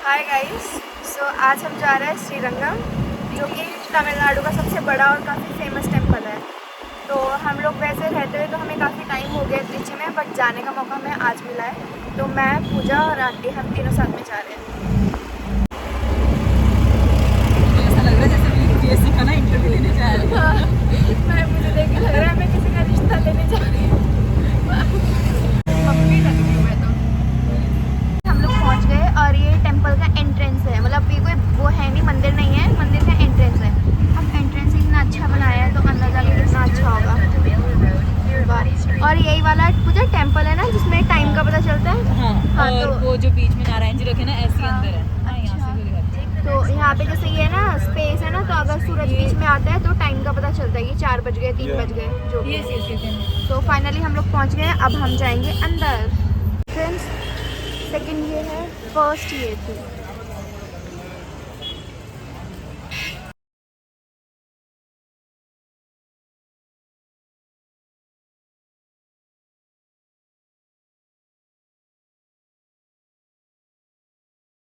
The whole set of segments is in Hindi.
Hi guys. सो आज हम जा रहे हैं श्रीरंगम, जो कि तमिलनाडु का सबसे बड़ा और काफ़ी फेमस टेम्पल है। तो हम लोग वैसे रहते हुए तो हमें काफ़ी टाइम हो गया त्रिची में, बट जाने का मौका हमें आज मिला है। तो मैं, पूजा और आंटी हम तीनों साथ में जा रहे हैं। ऐसा लग रहा है जैसे यूपीएससी का ना इंटरव्यू लेने जा रहे हैं। मुझे देख के लग रहा है मैं किसी का रिश्ता लेने जा रही हूँ। मम्मी लग रही हूँ मैं तो। हम लोग पहुँच गए और ये टेम्पल का एंट्रेंस है, मतलब ये कोई वो है नहीं, मंदिर नहीं है, मंदिर का एंट्रेंस है। अब एंट्रेंस इतना अच्छा बनाया है तो अंदर जाके कितना अच्छा होगा। और यही वाला पूजा टेम्पल है ना जिसमें टाइम का पता चलता है। हाँ, और तो वो जो बीच में नारायण जी रखे ना ऐसे हाँ, अंदर है। हाँ, यहाँ से भी दिखाते हैं। तो यहाँ पे जैसे ये ना स्पेस है ना, तो अगर सूरज बीच में आता है तो टाइम का पता चलता है कि 4 बज गए, 3 बज गए, जो भी है। तो फाइनली हम लोग पहुँच गए। अब हम जाएंगे अंदर। फ्रेंड्स, सेकंड ये है, फर्स्ट ये थी।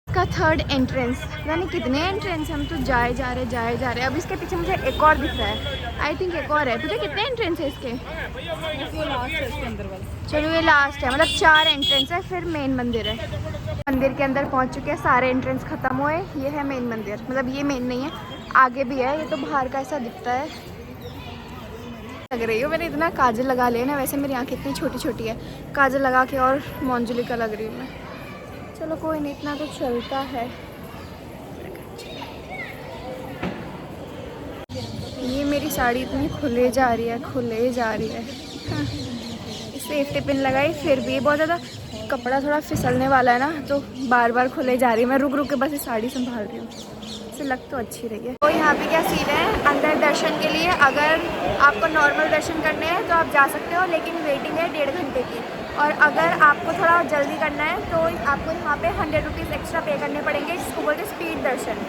का थर्ड एंट्रेंस, यानी कितने एंट्रेंस, हम तो जाए जा रहे। अब इसके पीछे मुझे एक और दिख रहा है, आई थिंक एक और है। तुझे कितने एंट्रेंस है इसके? लास्ट है इसके अंदर वाला। चलो ये लास्ट है, मतलब 4 एंट्रेंस है, फिर मेन मंदिर है। मंदिर के अंदर पहुंच चुके हैं, सारे एंट्रेंस खत्म हुए। ये है मेन मंदिर, मतलब ये मेन नहीं है, आगे भी है। ये तो बाहर का ऐसा दिखता है। लग रही हूँ, मैंने इतना काजल लगा लिया ना, वैसे मेरी आँखें इतनी छोटी छोटी है, काजल लगा के और मोंजुलिका लग रही हूँ मैं। चलो कोई नहीं, इतना तो चलता है। ये मेरी साड़ी इतनी खुले जा रही है, हाँ। सेफ्टी पिन लगाई फिर भी बहुत ज़्यादा कपड़ा थोड़ा फिसलने वाला है ना, तो बार बार खुले जा रही है। मैं रुक रुक के बस ये साड़ी संभाल रही हूँ, इसे लग तो अच्छी रही है। तो यहाँ पे क्या सीन है, अंदर दर्शन के लिए अगर आपको नॉर्मल दर्शन करने हैं तो आप जा सकते हो, लेकिन वेटिंग है 1.5 घंटे की। और अगर आपको थोड़ा जल्दी करना है तो आपको यहाँ पे 100 रुपीज़ एक्स्ट्रा पे करने पड़ेंगे, जिसको बोलते हैं स्पीड दर्शन।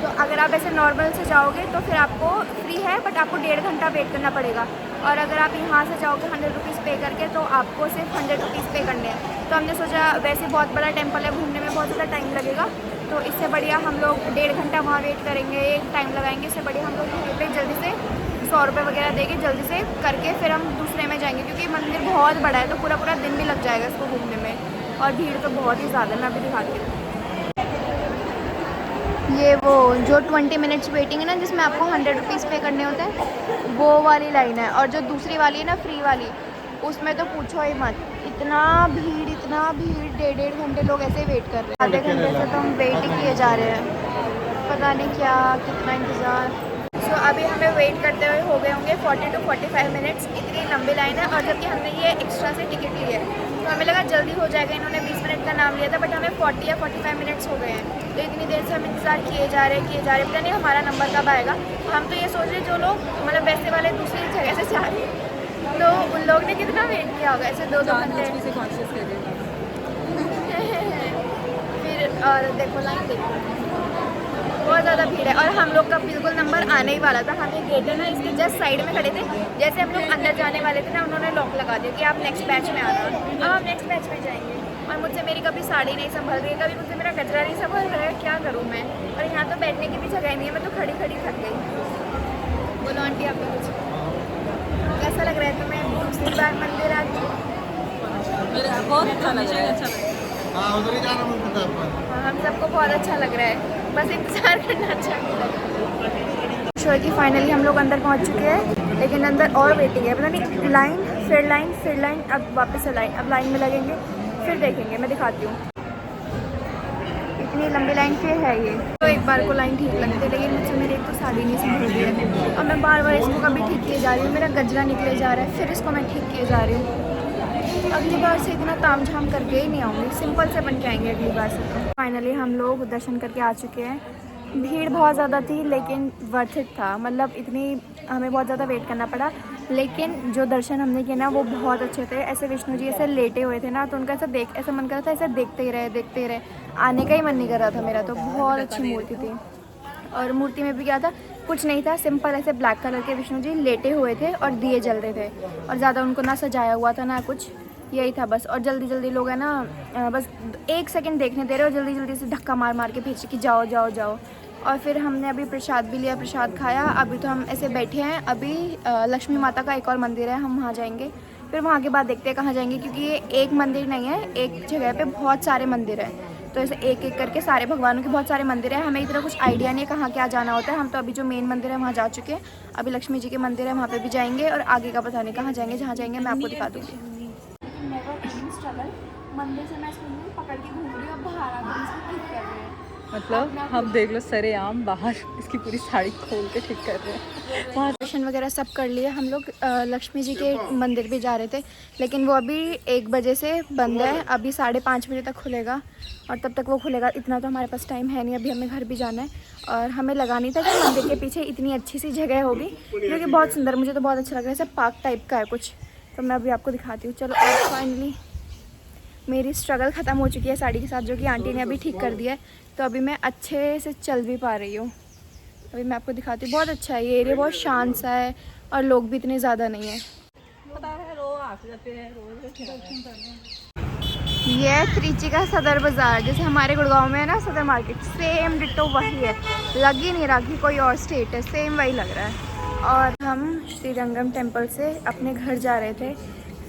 तो अगर आप ऐसे नॉर्मल से जाओगे तो फिर आपको फ्री है, बट आपको 1.5 घंटा वेट करना पड़ेगा। और अगर आप यहाँ से जाओगे 100 रुपीज़ पे करके, तो आपको सिर्फ 100 रुपीज़ पे करने हैं। तो हमने सोचा, वैसे बहुत बड़ा टेम्पल है, घूमने में बहुत ज़्यादा टाइम लगेगा, तो इससे बढ़िया हम लोग 1.5 घंटा वहाँ वेट करेंगे, एक टाइम लगाएंगे। इससे बढ़िया हम लोग यहीं पे जल्दी से 100 रुपये वगैरह देके जल्दी से करके फिर हम दूसरे में जाएंगे, क्योंकि मंदिर बहुत बड़ा है, तो पूरा दिन भी लग जाएगा इसको घूमने में। और भीड़ तो बहुत ही ज़्यादा है, मैं अभी दिखाती हूँ। ये वो जो 20 मिनट्स वेटिंग है ना, जिसमें आपको 100 रुपीज़ पे करने होते हैं, वो वाली लाइन है। और जो दूसरी वाली है ना, फ्री वाली, उसमें तो पूछो ही मत, इतना भीड़ 1.5 घंटे लोग ऐसे वेट कर रहे हैं। आधे घंटे से तो हम वेट ही किए जा रहे हैं, पता नहीं क्या कितना इंतज़ार। सो अभी हमें वेट करते हुए हो गए होंगे 40 to 45 मिनट्स। इतनी लंबी लाइन है, और जबकि हमने ये एक्स्ट्रा से टिकट ली है, तो हमें लगा जल्दी हो जाएगा। इन्होंने 20 मिनट का नाम लिया था, बट हमें 40 या 45 मिनट्स हो गए हैं। तो इतनी देर से हम इंतज़ार किए जा रहे पता नहीं हमारा नंबर कब आएगा। हम तो ये सोच रहे, जो लोग मतलब पैसे वाले दूसरी जगह से जा रहे हैं, तो उन लोग ने कितना वेट किया होगा, ऐसे 2-2 घंटे। फिर और देखो लाइन देखो, बहुत ज़्यादा भीड़ है। और हम लोग का बिल्कुल नंबर आने ही वाला था। हम ये गेट है ना, इसके जस्ट साइड में खड़े थे। जैसे हम लोग अंदर जाने वाले थे ना, उन्होंने लॉक लगा दिया कि आप नेक्स्ट बैच में आना। अब हम नेक्स्ट बैच में जाएंगे। और मुझसे मेरी कभी साड़ी नहीं संभल रही है, कभी मुझसे मेरा गजरा नहीं संभल रहा है, क्या करूँ मैं। और यहाँ तो बैठने की भी जगह नहीं है, मैं तो खड़ी थक गई। बोलो आंटी, आपको कुछ कैसा लग रहा है तुम्हें? दूसरी बार मंदिर आ गई, बहुत अच्छा लग रहा है। हम सबको बहुत अच्छा लग रहा है, बस इंतज़ार करना अच्छा नहीं लग रहा। शो की फाइनली हम लोग अंदर पहुंच चुके हैं, लेकिन अंदर और वेटिंग है, पता नहीं लाइन फिर लाइन, अब वापस से लाइन। अब लाइन में लगेंगे, फिर देखेंगे, मैं दिखाती हूँ। इतनी लंबी लाइन फिर है ये। तो एक बार को लाइन ठीक लगती है, लेकिन मुझसे मेरी एक तो साड़ी नहीं संभल रही है, और मैं बार इसको कभी ठीक किए जा रही हूँ। मेरा गजरा निकले जा रहा है, फिर इसको मैं ठीक किए जा रही हूँ। अगली बार से इतना ताम झाम करके ही नहीं आऊँगी, सिंपल से बन के आएंगे अगली बार से। तो फाइनली हम लोग दर्शन करके आ चुके हैं। भीड़ बहुत ज़्यादा थी, लेकिन वर्थ इट था। मतलब इतनी हमें बहुत ज़्यादा वेट करना पड़ा, लेकिन जो दर्शन हमने किए ना, वो बहुत अच्छे थे। ऐसे विष्णु जी ऐसे लेटे हुए थे ना, तो उनका ऐसा मन कर रहा था, ऐसे देखते ही रहे। आने का ही मन नहीं कर रहा था मेरा। तो बहुत अच्छी मूर्ति थी। और मूर्ति में भी क्या था, कुछ नहीं था, सिंपल ऐसे ब्लैक कलर के विष्णु जी लेटे हुए थे और दिए जल रहे थे, और ज़्यादा उनको ना सजाया हुआ था ना कुछ। यही था बस। और जल्दी जल्दी लोग है ना बस 1 सेकंड देखने दे रहे और जल्दी जल्दी से धक्का मार मार के भेज कि जाओ जाओ जाओ। और फिर हमने अभी प्रसाद भी लिया, प्रसाद खाया। अभी तो हम ऐसे बैठे हैं। अभी लक्ष्मी माता का एक और मंदिर है, हम वहाँ जाएंगे। फिर वहाँ के बाद देखते हैं कहाँ जाएंगे, क्योंकि ये एक मंदिर नहीं है, एक जगह पे बहुत सारे मंदिर हैं। तो ऐसे एक एक करके सारे भगवानों के बहुत सारे मंदिर हैं। हमें इतना कुछ आइडिया नहीं है कहाँ क्या जाना होता है। हम तो अभी जो मेन मंदिर है वहाँ जा चुके हैं। अभी लक्ष्मी जी के मंदिर है, वहाँ पे भी जाएंगे। और आगे का पता नहीं कहाँ जाएंगे, जहाँ जाएंगे मैं आपको दिखा दूँगी। मंदिर से मैं पकड़ के घूम रही हूँ, अब बाहर आकर इसको ठीक कर रही है। मतलब हम देख लो सरेआम बाहर इसकी पूरी साड़ी खोल के ठीक कर रहे हैं। वहाँ दर्शन वगैरह सब कर लिए हम लोग। लक्ष्मी जी के मंदिर भी जा रहे थे, लेकिन वो अभी 1 बजे से बंद है। अभी 5:30 बजे तक खुलेगा और तब तक वो खुलेगा। इतना तो हमारे पास टाइम है नहीं, अभी हमें घर भी जाना है। और हमें लगा नहीं था कि मंदिर के पीछे इतनी अच्छी सी जगह होगी, जो कि बहुत सुंदर, मुझे तो बहुत अच्छा लग रहा है। सब पार्क टाइप का है कुछ। तो मैं अभी आपको दिखाती हूँ। चलो, और फाइनली मेरी स्ट्रगल ख़त्म हो चुकी है साड़ी के साथ, जो कि आंटी ने अभी ठीक कर दिया है। तो अभी मैं अच्छे से चल भी पा रही हूँ। अभी मैं आपको दिखाती हूँ। बहुत अच्छा है ये एरिया, बहुत शांत सा है और लोग भी इतने ज़्यादा नहीं है। ये है त्रिची का सदर बाज़ार, जैसे हमारे गुड़गांव में है ना सदर मार्केट, सेम डिट्टो वही है। लग ही नहीं रहा कि कोई और स्टेट है, सेम वही लग रहा है। और हम श्रीरंगम टेम्पल से अपने घर जा रहे थे।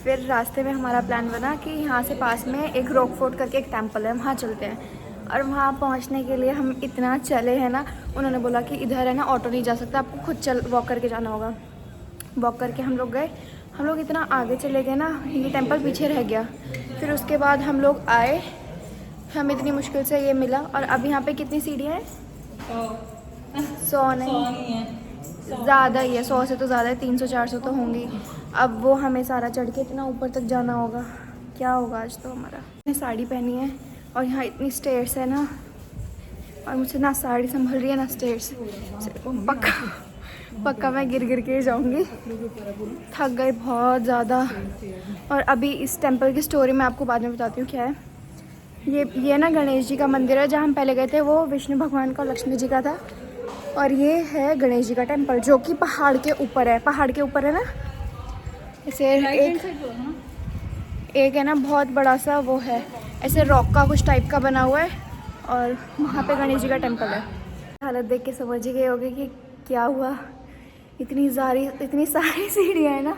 फिर रास्ते में हमारा प्लान बना कि यहाँ से पास में एक रॉक फोर्ट करके एक टेम्पल है, वहाँ चलते हैं। और वहाँ पहुँचने के लिए हम इतना चले हैं ना, उन्होंने बोला कि इधर है ना ऑटो नहीं जा सकता, आपको खुद वॉक करके जाना होगा। वॉक करके हम लोग गए। हम लोग इतना आगे चले गए ना, ये टेम्पल पीछे रह गया। फिर उसके बाद हम लोग आए, हमें इतनी मुश्किल से ये मिला। और अब यहाँ पे कितनी सीढ़ियाँ हैं? 100 नहीं, ज़्यादा ही है, 100 से तो ज़्यादा है, 300-400 तो होंगी। अब वो हमें सारा चढ़ के इतना ऊपर तक जाना होगा। क्या होगा आज तो हमारा। मैंने साड़ी पहनी है और यहाँ इतनी स्टेयर्स है ना, और मुझसे ना साड़ी संभल रही है ना स्टेयर्स। पक्का मैं गिर गिर के जाऊँगी। थक गई बहुत ज़्यादा। और अभी इस टेम्पल की स्टोरी मैं आपको बाद में बताती हूँ क्या है। ये ना गणेश जी का मंदिर है। जहाँ हम पहले गए थे वो विष्णु भगवान का और लक्ष्मी जी का था। और ये है गणेश जी का टेम्पल, जो कि पहाड़ के ऊपर है। पहाड़ के ऊपर है ना, ऐसे एक है ना बहुत बड़ा सा वो है, ऐसे रॉक का कुछ टाइप का बना हुआ है। और वहाँ पे गणेश जी का टेम्पल है। हालत देख के समझ ही गए होगे कि क्या हुआ। इतनी सारी सीढ़ियाँ है ना,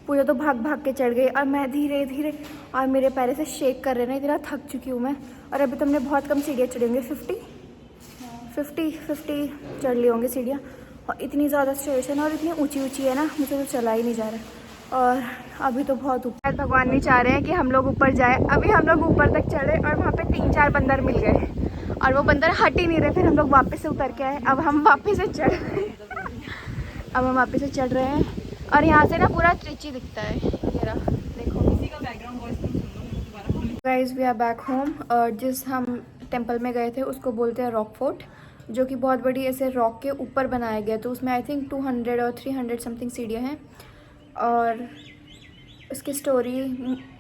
पूजा तो भाग भाग के चढ़ गई। और मैं धीरे धीरे, और मेरे पैर से शेक कर रहे ना, इतना थक चुकी हूँ मैं। और अभी तुमने बहुत कम सीढ़ियाँ चढ़ी होंगी, 50 चढ़ ली होंगी सीढ़ियाँ। और इतनी ज़्यादा स्टेयर्स है ना, और इतनी ऊंची ऊंची है ना, मुझे तो चला ही नहीं जा रहा। और अभी तो बहुत ऊपर, भगवान नहीं चाह रहे हैं कि हम लोग ऊपर जाए। अभी हम लोग ऊपर तक चढ़े और वहाँ पे 3-4 बंदर मिल गए और वो बंदर हट ही नहीं रहे। फिर हम लोग वापस से उतर के आए। अब हम वापस से चढ़ रहे हैं। और यहाँ से ना पूरा त्रिची दिखता है। ये रहा, देखो। Guys, we are back home. और जिस हम टेम्पल में गए थे उसको बोलते हैं रॉक फोर्ट, जो कि बहुत बड़ी ऐसे रॉक के ऊपर बनाया गया। तो उसमें आई थिंक 200 और 300 समथिंग सीढ़ियाँ हैं। और उसकी स्टोरी,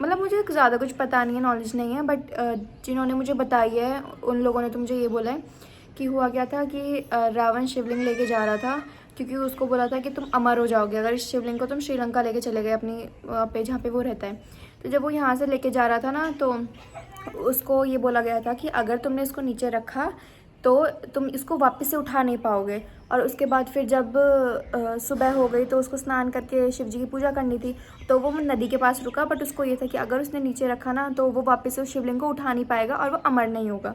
मतलब मुझे ज़्यादा कुछ पता नहीं है, नॉलेज नहीं है। बट जिन्होंने मुझे बताई है उन लोगों ने तो मुझे ये बोला है कि हुआ क्या था कि रावण शिवलिंग लेके जा रहा था, क्योंकि उसको बोला था कि तुम अमर हो जाओगे अगर इस शिवलिंग को तुम श्रीलंका लेके चले गए, अपनी पे जहाँ पे वो रहता है। तो जब वो यहाँ से लेके जा रहा था ना, तो उसको ये बोला गया था कि अगर तुमने इसको नीचे रखा तो तुम इसको वापस से उठा नहीं पाओगे। और उसके बाद फिर जब सुबह हो गई तो उसको स्नान करके शिव जी की पूजा करनी थी। तो वो नदी के पास रुका, बट उसको ये था कि अगर उसने नीचे रखा ना तो वो वापस से उस शिवलिंग को उठा नहीं पाएगा और वो अमर नहीं होगा।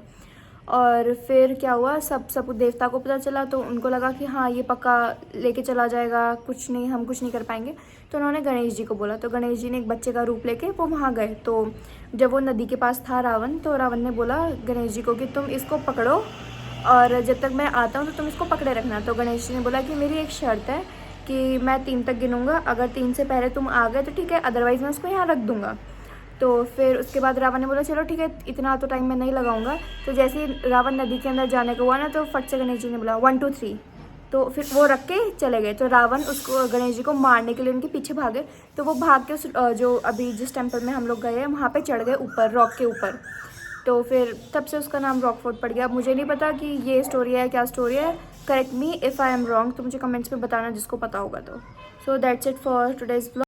और फिर क्या हुआ, सब देवता को पता चला। तो उनको लगा कि हाँ ये पक्का लेके चला जाएगा, कुछ नहीं, हम कुछ नहीं कर पाएंगे। तो उन्होंने गणेश जी को बोला। तो गणेश जी ने एक बच्चे का रूप लेके वो वहाँ गए। तो जब वो नदी के पास था रावण, तो रावण ने बोला गणेश जी को कि तुम इसको पकड़ो और जब तक मैं आता हूँ तो तुम इसको पकड़े रखना। तो गणेश जी ने बोला कि मेरी एक शर्त है कि मैं 3 तक गिनूंगा, अगर 3 से पहले तुम आ गए तो ठीक है, अदरवाइज़ मैं उसको यहाँ रख दूँगा। तो फिर उसके बाद रावण ने बोला चलो ठीक है, इतना तो टाइम मैं नहीं लगाऊंगा। तो जैसे ही रावण नदी के अंदर जाने को हुआ ना, तो फट से गणेश जी ने बोला 1 2 3, तो फिर वो रख के चले गए। तो रावण उसको, गणेश जी को मारने के लिए उनके पीछे भागे। तो वो भाग के उस जो अभी जिस टेम्पल में हम लोग गए हैं वहाँ पे चढ़ गए ऊपर, रॉक के ऊपर। तो फिर तब से उसका नाम रॉक फोर्ट पड़ गया। अब मुझे नहीं पता कि ये स्टोरी है क्या स्टोरी है, correct me if I am wrong, तो मुझे कमेंट्स में बताना जिसको पता होगा तो। So that's it for today's vlog.